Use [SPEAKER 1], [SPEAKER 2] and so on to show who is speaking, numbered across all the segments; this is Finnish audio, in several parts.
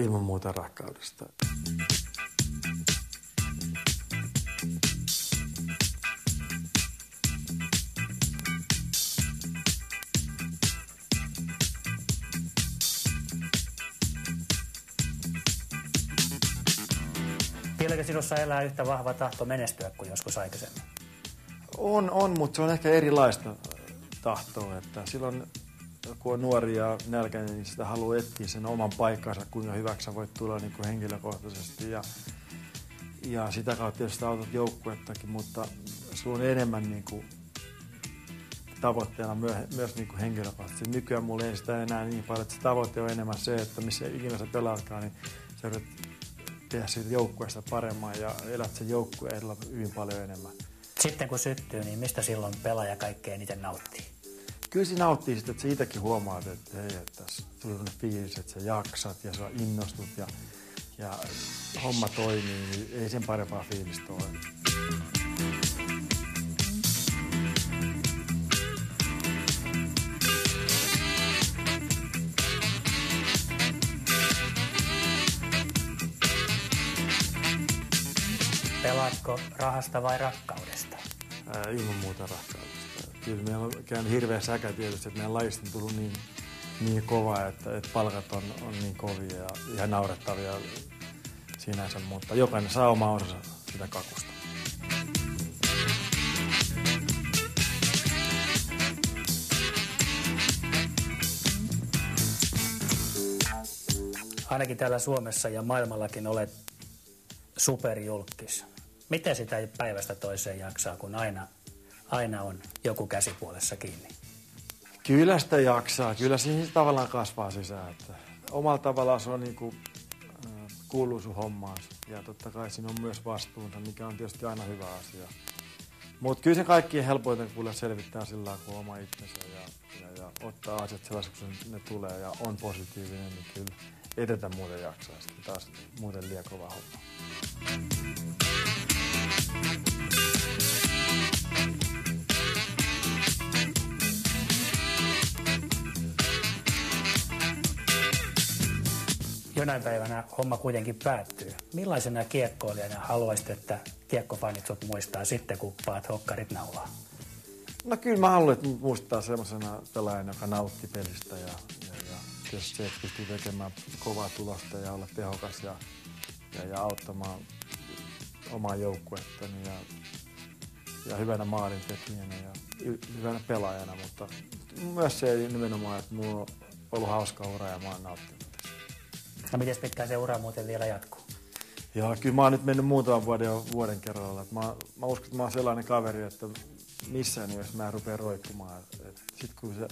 [SPEAKER 1] Ilman muuta rakkaudesta.
[SPEAKER 2] Vieläkö sinussa elää yhtä vahva tahto menestyä kuin joskus aikaisemmin?
[SPEAKER 1] On, mutta se on ehkä erilaista tahtoa. Että silloin, kun on nuori ja nälkäinen, niin sitä haluaa etsiä sen oman paikkansa, kuinka hyväksi sä voit tulla niin kuin henkilökohtaisesti. Ja sitä kautta tietysti autat joukkuettakin, mutta sulla on enemmän niin kuin tavoitteena myös niin kuin henkilökohtaisesti. Nykyään mulla ei sitä enää niin paljon, että se tavoite on enemmän se, että missä ikinä sä pelaatkaan, niin sä yrität tehdä siitä joukkueesta paremman ja elät sen joukkueen edellä hyvin paljon enemmän.
[SPEAKER 2] Sitten kun syttyy, niin mistä silloin pelaaja kaikkein eniten nauttii?
[SPEAKER 1] Kyllä se nauttii sitä, että sä itsekin huomaat, että hei, että sulla on fiilis, että sä jaksat ja sä innostut ja homma toimii, niin ei sen parempaa fiilistä ole.
[SPEAKER 2] Pelaatko rahasta vai rakkaudesta?
[SPEAKER 1] Ilman muuta rakkaudesta. Kyllä meillä on käynyt hirveä säkä tietysti, että meidän lajista on tullut niin kova, että palkat on niin kovia ja ihan naurettavia sinänsä, mutta jokainen saa oma osansa sitä kakusta.
[SPEAKER 2] Ainakin täällä Suomessa ja maailmallakin olet superjulkkis. Miten sitä ei päivästä toiseen jaksaa, kun aina on joku käsipuolessa kiinni?
[SPEAKER 1] Kyllä sitä jaksaa. Kyllä siinä tavallaan kasvaa sisään. Että omalla tavallaan se on niin kuin, kuuluu sun hommaan. Ja totta kai siinä on myös vastuunsa, mikä on tietysti aina hyvä asia. Mutta kyllä se kaikkien helpoiten kuule selvittää sillä kun oma itsensä ja ottaa asiat sellaisiksi, kun ne tulee ja on positiivinen, niin kyllä ei tätä muuten jaksaa. Sitten taas muuten liian kova homma.
[SPEAKER 2] Jonain päivänä homma kuitenkin päättyy. Millaisena kiekkoilijana haluaisit, että kiekkofanit sut muistaa sitten, kun paat hokkarit naulaa?
[SPEAKER 1] No kyllä mä haluan, että muistaa semmoisena pelaajana, joka nautti pelistä ja tietysti se, että pystyy tekemään kovaa tulosta ja olla tehokas ja auttamaan omaa joukkuettani ja hyvänä maalintekijänä ja hyvänä pelaajana, mutta myös se nimenomaan, että mulla on ollut hauska ura ja mä oon nauttinut.
[SPEAKER 2] No miten pitkään se ura muuten vielä jatkuu?
[SPEAKER 1] Joo, kyllä mä oon nyt mennyt muutaman vuoden kerralla. Mä uskon, että mä oon sellainen kaveri, että missään nimessä mä rupean roikkumaan. Sitten kun se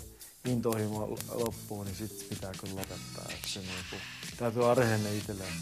[SPEAKER 1] intohimo loppuu, niin sitten pitää kyllä lopettaa. Se täytyy olla rehellinen itselleen.